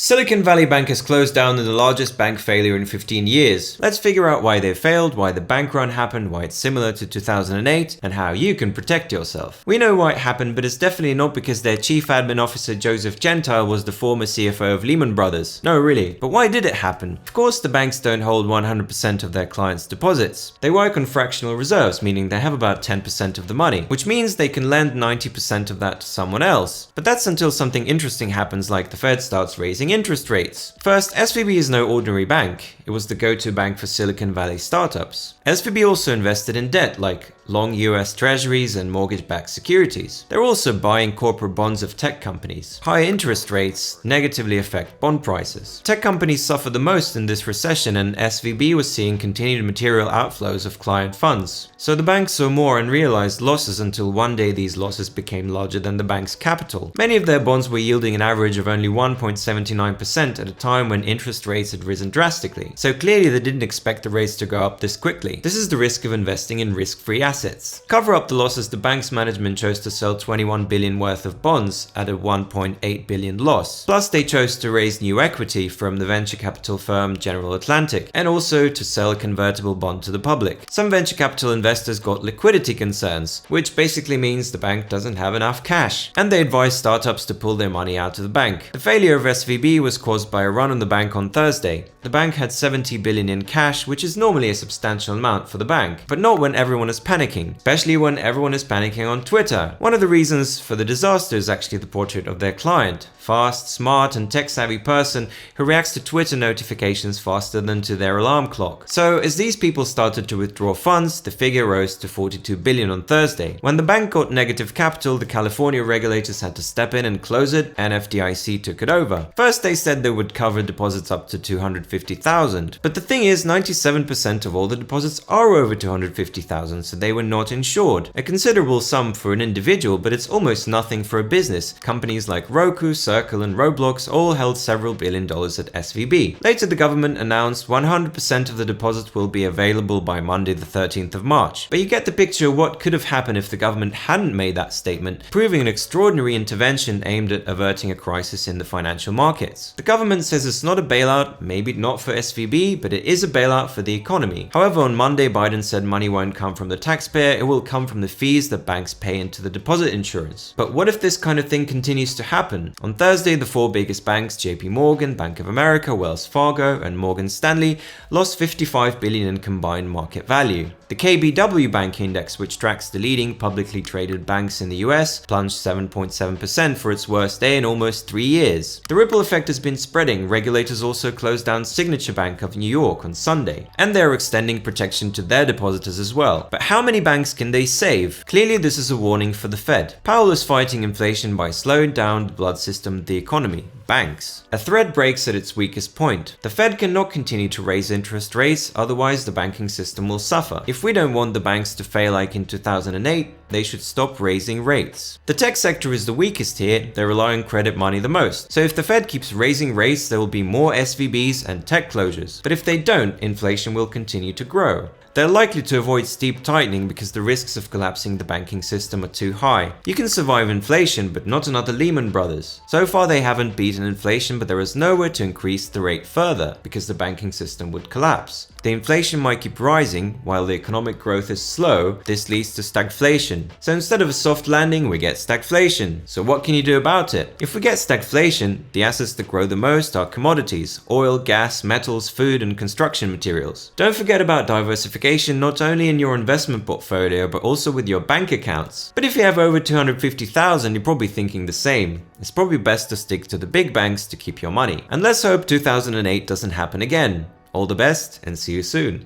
Silicon Valley Bank has closed down in the largest bank failure in 15 years. Let's figure out why they failed, why the bank run happened, why it's similar to 2008, and how you can protect yourself. We know why it happened, but it's definitely not because their chief admin officer Joseph Gentile was the former CFO of Lehman Brothers. No, really. But why did it happen? Of course, the banks don't hold 100% of their clients' deposits. They work on fractional reserves, meaning they have about 10% of the money, which means they can lend 90% of that to someone else. But that's until something interesting happens, like the Fed starts raising interest rates. First, SVB is no ordinary bank. It was the go-to bank for Silicon Valley startups. SVB also invested in debt like long US treasuries and mortgage-backed securities. They're also buying corporate bonds of tech companies. High interest rates negatively affect bond prices. Tech companies suffer the most in this recession, and SVB was seeing continued material outflows of client funds. So the bank saw more unrealized losses until one day these losses became larger than the bank's capital. Many of their bonds were yielding an average of only 1.79% at a time when interest rates had risen drastically. So clearly they didn't expect the rates to go up this quickly. This is the risk of investing in risk-free assets. To cover up the losses, the bank's management chose to sell 21 billion worth of bonds at a 1.8 billion loss. Plus, they chose to raise new equity from the venture capital firm General Atlantic, and also to sell a convertible bond to the public. Some venture capital investors got liquidity concerns, which basically means the bank doesn't have enough cash, and they advised startups to pull their money out of the bank. The failure of SVB was caused by a run on the bank on Thursday. The bank had 70 billion in cash, which is normally a substantial amount for the bank, but not when everyone is panicking, especially when everyone is panicking on Twitter. One of the reasons for the disaster is actually the portrait of their client. Fast, smart, and tech-savvy person who reacts to Twitter notifications faster than to their alarm clock. So as these people started to withdraw funds, the figure rose to 42 billion on Thursday. When the bank got negative capital, the California regulators had to step in and close it, and FDIC took it over. First, they said they would cover deposits up to 250,000. But the thing is, 97% of all the deposits are over 250,000, so they were not insured. A considerable sum for an individual, but it's almost nothing for a business. Companies like Roku, Circle, and Roblox all held several $billion at SVB. Later, the government announced 100% of the deposits will be available by Monday the 13th of March. But you get the picture of what could have happened if the government hadn't made that statement, proving an extraordinary intervention aimed at averting a crisis in the financial markets. The government says it's not a bailout, maybe not for SVB, but it is a bailout for the economy. However, on Monday, Biden said money won't come from the taxpayer, it will come from the fees that banks pay into the deposit insurance. But what if this kind of thing continues to happen? On Thursday, the four biggest banks, JP Morgan, Bank of America, Wells Fargo, and Morgan Stanley, lost 55 billion in combined market value. The KBW Bank Index, which tracks the leading publicly traded banks in the US, plunged 7.7% for its worst day in almost 3 years. The ripple effect has been spreading. Regulators also closed down Signature Bank of New York on Sunday, and they're extending protection to their depositors as well. But how many banks can they save? Clearly, this is a warning for the Fed. Powell is fighting inflation by slowing down the blood system of the economy. Banks. A thread breaks at its weakest point. The Fed cannot continue to raise interest rates, otherwise the banking system will suffer. If we don't want the banks to fail like in 2008, they should stop raising rates. The tech sector is the weakest here, they rely on credit money the most. So if the Fed keeps raising rates, there will be more SVBs and tech closures. But if they don't, inflation will continue to grow. They're likely to avoid steep tightening because the risks of collapsing the banking system are too high. You can survive inflation, but not another Lehman Brothers. So far they haven't beaten inflation, but there is nowhere to increase the rate further because the banking system would collapse. The inflation might keep rising while the economic growth is slow. This leads to stagflation. So instead of a soft landing, we get stagflation. So what can you do about it? If we get stagflation, the assets that grow the most are commodities: oil, gas, metals, food, and construction materials. Don't forget about diversification, not only in your investment portfolio, but also with your bank accounts. But if you have over 250,000, you're probably thinking the same. It's probably best to stick to the big banks to keep your money. And let's hope 2008 doesn't happen again. All the best, and see you soon.